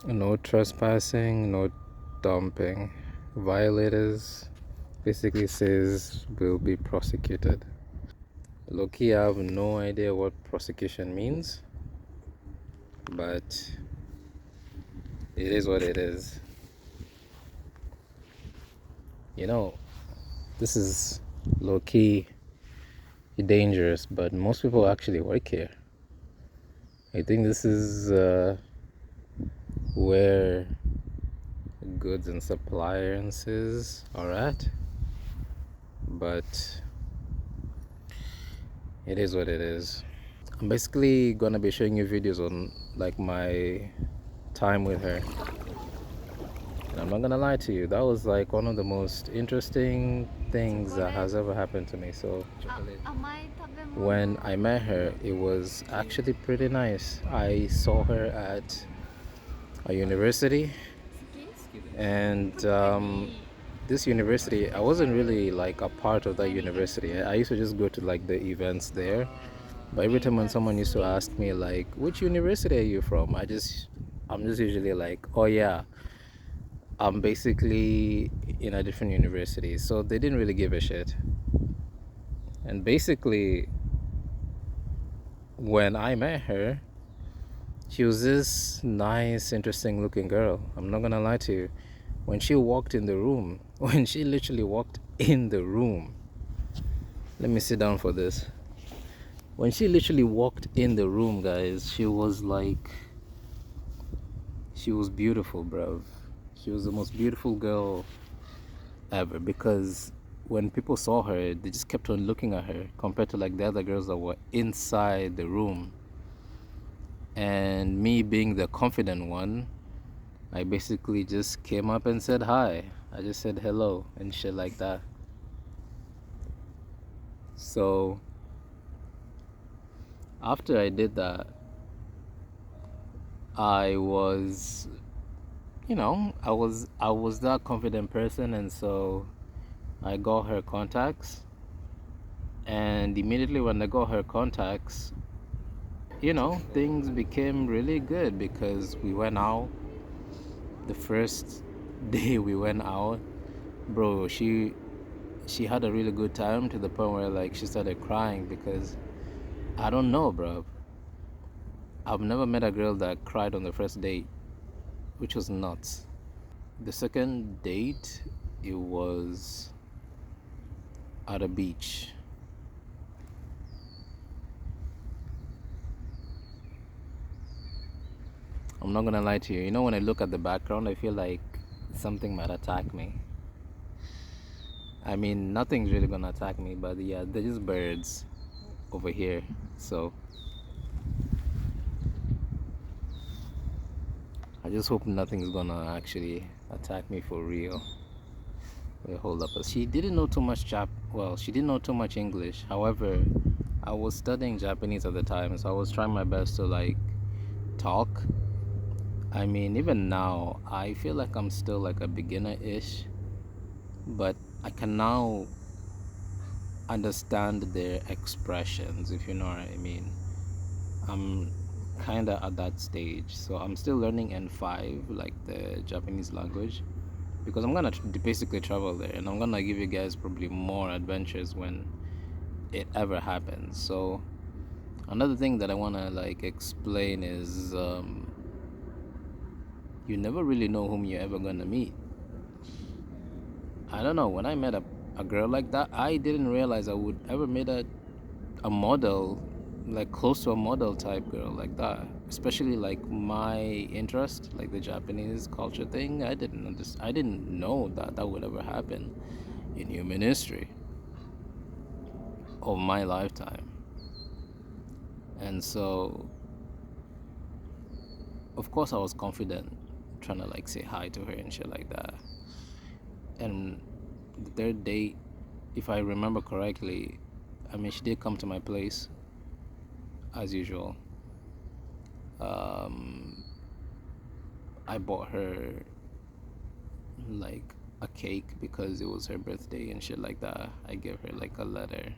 No trespassing, no dumping. Violators basically says will be prosecuted. Loki, I have no idea what prosecution means, but it is what it is. You know, this is low key dangerous, but most people actually work here. I think this is where goods and appliances are at, but it is what it is. I'm basically gonna be showing you videos on like my time with her. And I'm not gonna lie to you, that was like one of the most interesting things that has ever happened to me. So when I met her, it was actually pretty nice. I saw her at a university, and this university, I wasn't really like a part of that university. I used to just go to like the events there. But every time when someone used to ask me like, which university are you from? I'm just usually like, oh yeah, I'm basically in a different university. So they didn't really give a shit. And basically, when I met her, she was this nice, interesting looking girl. I'm not gonna lie to you. When she walked in the room, when she literally walked in the room, let me sit down for this. When she literally walked in the room, guys, she was beautiful, bro. She was the most beautiful girl ever, because when people saw her, they just kept on looking at her compared to like the other girls that were inside the room. And me being the confident one, I basically just came up and said hi. I just said hello and shit like that. So after I did that, I was, I was that confident person, and so I got her contacts. And immediately when I got her contacts, things became really good because we went out. The first day we went out, bro, she had a really good time, to the point where like she started crying because I don't know, bro. I've never met a girl that cried on the first date, which was nuts. The second date, it was at a beach. I'm not gonna lie to you. When I look at the background, I feel like something might attack me. I mean, nothing's really gonna attack me, but yeah, they're just birds over here. So I just hope nothing's gonna actually attack me for real. Wait, hold up. She didn't know too much she didn't know too much English. However, I was studying Japanese at the time, so I was trying my best to like talk. I mean, even now, I feel like I'm still like a beginner-ish, but I can now understand their expressions, if you know what I mean. I'm kind of at that stage, so I'm still learning N5, like the Japanese language, because I'm gonna basically travel there, and I'm gonna give you guys probably more adventures when it ever happens. So another thing that I want to like explain is you never really know whom you're ever gonna meet. I don't know, when I met a girl like that, I didn't realize I would ever meet a model, like close to a model type girl like that, especially like my interest, like the Japanese culture thing. I didn't know that that would ever happen in human history of my lifetime. And so of course I was confident trying to like say hi to her and shit like that. And the third date, if I remember correctly, I mean, she did come to my place as usual. um I bought her like a cake because it was her birthday and shit like that. I gave her like a letter,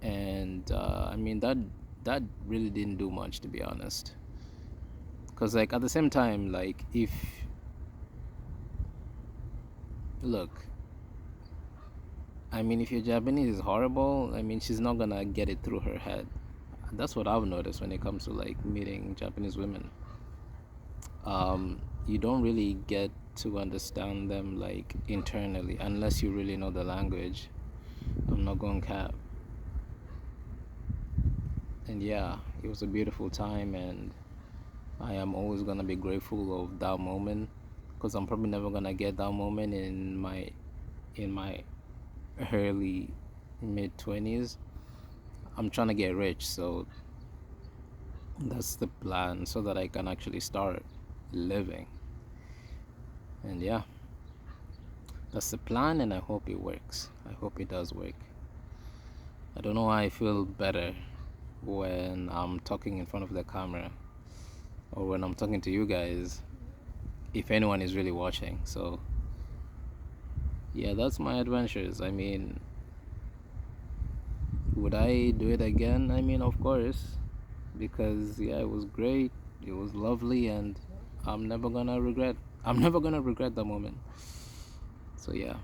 and I mean that really didn't do much, to be honest, Because like at the same time, like if look, I mean, if your Japanese is horrible, I mean, she's not gonna get it through her head. That's what I've noticed when it comes to like meeting Japanese women. You don't really get to understand them like internally unless you really know the language. I'm not going cap. And yeah, it was a beautiful time, and I am always gonna be grateful of that moment, because I'm probably never gonna get that moment in my early mid 20s. I'm trying to get rich, so that's the plan, so that I can actually start living. And yeah, that's the plan, and I hope it works. I hope it does work. I don't know why I feel better when I'm talking in front of the camera, or when I'm talking to you guys, if anyone is really watching. So yeah, that's my adventures. I mean, would I do it again? I mean, of course, because yeah, it was great, it was lovely, and I'm never gonna regret the moment. So yeah.